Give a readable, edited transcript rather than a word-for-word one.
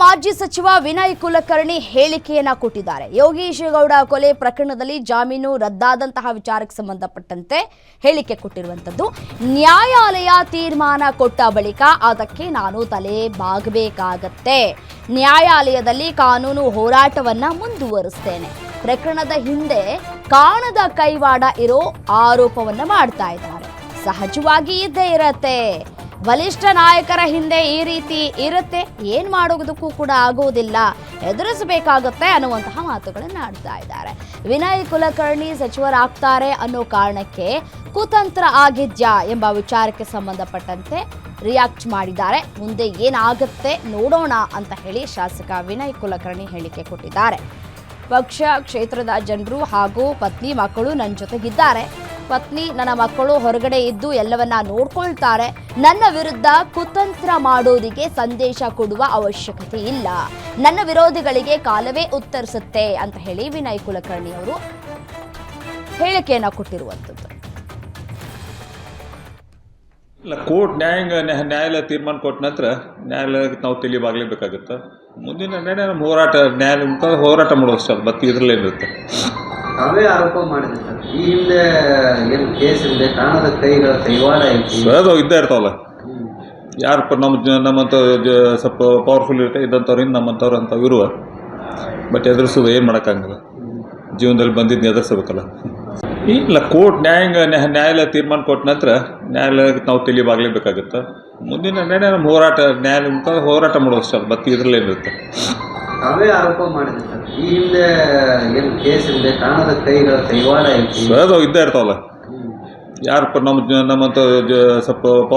ಮಾಜಿ ಸಚಿವ ವಿನಯ್ ಕುಲಕರ್ಣಿ ಹೇಳಿಕೆಯನ್ನ ಕೊಟ್ಟಿದ್ದಾರೆ. ಯೋಗೀಶ್ ಗೌಡ ಕೊಲೆ ಪ್ರಕರಣದಲ್ಲಿ ಜಾಮೀನು ರದ್ದಾದಂತಹ ವಿಚಾರಕ್ಕೆ ಸಂಬಂಧಪಟ್ಟಂತೆ ಹೇಳಿಕೆ ಕೊಟ್ಟಿರುವಂತದ್ದು. ನ್ಯಾಯಾಲಯ ತೀರ್ಮಾನ ಕೊಟ್ಟ ಬಳಿಕ ಅದಕ್ಕೆ ನಾನು ತಲೆ ಬಾಗಬೇಕಾಗತ್ತೆ. ನ್ಯಾಯಾಲಯದಲ್ಲಿ ಕಾನೂನು ಹೋರಾಟವನ್ನ ಮುಂದುವರಿಸ್ತೇನೆ. ಪ್ರಕರಣದ ಹಿಂದೆ ಕಾಣದ ಕೈವಾಡ ಇರೋ ಆರೋಪವನ್ನ ಮಾಡ್ತಾ ಇದ್ದಾರೆ. ಸಹಜವಾಗಿ ಇದ್ದೇ ಇರತ್ತೆ. ಬಲಿಷ್ಠ ನಾಯಕರ ಹಿಂದೆ ಈ ರೀತಿ ಇರುತ್ತೆ, ಏನ್ ಮಾಡೋದಕ್ಕೂ ಕೂಡ ಆಗೋದಿಲ್ಲ, ಎದುರಿಸಬೇಕಾಗತ್ತೆ ಅನ್ನುವಂತಹ ಮಾತುಗಳನ್ನು ಆಡ್ತಾ ಇದ್ದಾರೆ. ವಿನಯ್ ಕುಲಕರ್ಣಿ ಸಚಿವರಾಗ್ತಾರೆ ಅನ್ನೋ ಕಾರಣಕ್ಕೆ ಕುತಂತ್ರ ಆಗಿದ್ಯಾ ಎಂಬ ವಿಚಾರಕ್ಕೆ ಸಂಬಂಧಪಟ್ಟಂತೆ ರಿಯಾಕ್ಟ್ ಮಾಡಿದ್ದಾರೆ. ಮುಂದೆ ಏನಾಗುತ್ತೆ ನೋಡೋಣ ಅಂತ ಹೇಳಿ ಶಾಸಕ ವಿನಯ್ ಕುಲಕರ್ಣಿ ಹೇಳಿಕೆ ಕೊಟ್ಟಿದ್ದಾರೆ. ಪಕ್ಷ ಕ್ಷೇತ್ರದ ಜನರು ಹಾಗೂ ಪತ್ನಿ ಮಕ್ಕಳು ನನ್ನ ಜೊತೆಗಿದ್ದಾರೆ. ಪತ್ನಿ ನನ್ನ ಮಕ್ಕಳು ಹೊರಗಡೆ ಇದ್ದು ಎಲ್ಲವನ್ನ ನೋಡ್ಕೊಳ್ತಾರೆ. ನನ್ನ ವಿರುದ್ಧ ಕುತಂತ್ರ ಮಾಡೋದಿಗೆ ಸಂದೇಶ ಕೊಡುವ ಅವಶ್ಯಕತೆ ಇಲ್ಲ. ನನ್ನ ವಿರೋಧಿಗಳಿಗೆ ಕಾಲವೇ ಉತ್ತರಿಸುತ್ತೆ ಅಂತ ಹೇಳಿ ವಿನಯ್ ಕುಲಕರ್ಣಿ ಅವರು ಹೇಳಿಕೆಯನ್ನ ಕೊಟ್ಟಿರುವಂಥದ್ದು. ಇಲ್ಲ, ಕೋರ್ಟ್ ನ್ಯಾಯಾಲಯ ತೀರ್ಮಾನ ಕೊಟ್ಟ ನಂತರ ನ್ಯಾಯಾಲಯಕ್ಕೆ ನಾವು ತಿಳಿಯಬಾಗಲೇಬೇಕಾಗುತ್ತೆ. ಮುಂದಿನ ನಿರ್ಣಯ ನಮ್ಮ ಹೋರಾಟ, ನ್ಯಾಯಾಲಯ ಮುಖಾಂತರ ಹೋರಾಟ ಮಾಡೋದು ಸರ್, ಮತ್ತೆ ಇದರಲ್ಲೇನಿರುತ್ತೆ. ಅವೇ ಆರೋಪ ಮಾಡಿದೆ ಸರ್. ಈ ಹಿಂದೆ ಏನು ಕೇಸ್ ಇದೆ, ಕಾಣದ ಕೈಗಳ ಕೈವಾಡ ಅದು ಇದ್ದೇ ಇರ್ತಾವಲ್ಲ. ಯಾರಪ್ಪ ನಮ್ಮಂಥ ಸ್ವಲ್ಪ ಪವರ್ಫುಲ್ ಇರುತ್ತೆ, ಇದ್ದಂಥವ್ರಿಂದ ನಮ್ಮಂಥವ್ರು ಅಂಥವು ಇರುವ. ಬಟ್ ಎದುರಿಸೋದು ಏನು ಮಾಡೋಕ್ಕಾಗಲ್ಲ. ಜೀವನದಲ್ಲಿ ಬಂದಿದ್ದು ಎದುರಿಸಬೇಕಲ್ಲ. ಇಲ್ಲ, ಕೋರ್ಟ್ ನ್ಯಾಯಾಲಯ ತೀರ್ಮಾನ ಕೊಟ್ಟ ನಂತರ ನ್ಯಾಯಾಲಯಕ್ಕೆ ನಾವು ತಿಳಿಯಬಾಗಲೇಬೇಕಾಗುತ್ತೆ. ಮುಂದಿನ ನಿರ್ಣಯ ನಮ್ಮ ಹೋರಾಟ, ನ್ಯಾಯಾಲಯ ಮುಖಾಂತರ ಹೋರಾಟ ಮಾಡೋದು ಸರ್, ಮತ್ತೆ ಇದರಲ್ಲೇನಿರುತ್ತೆ. ಅವೇ ಆರೋಪ ಮಾಡಿದೆ ಸರ್. ಈ ಹಿಂದೆ ಏನು ಕೇಸ್ ಇದೆ, ಕಾಣದ ಕೈಗಳ ಕೈವಾಡ ಅದು ಇದ್ದೇ ಇರ್ತಾವಲ್ಲ. ಯಾರಪ್ಪ ನಮ್ಮಂಥ ಸ್ವಲ್ಪ ಪವರ್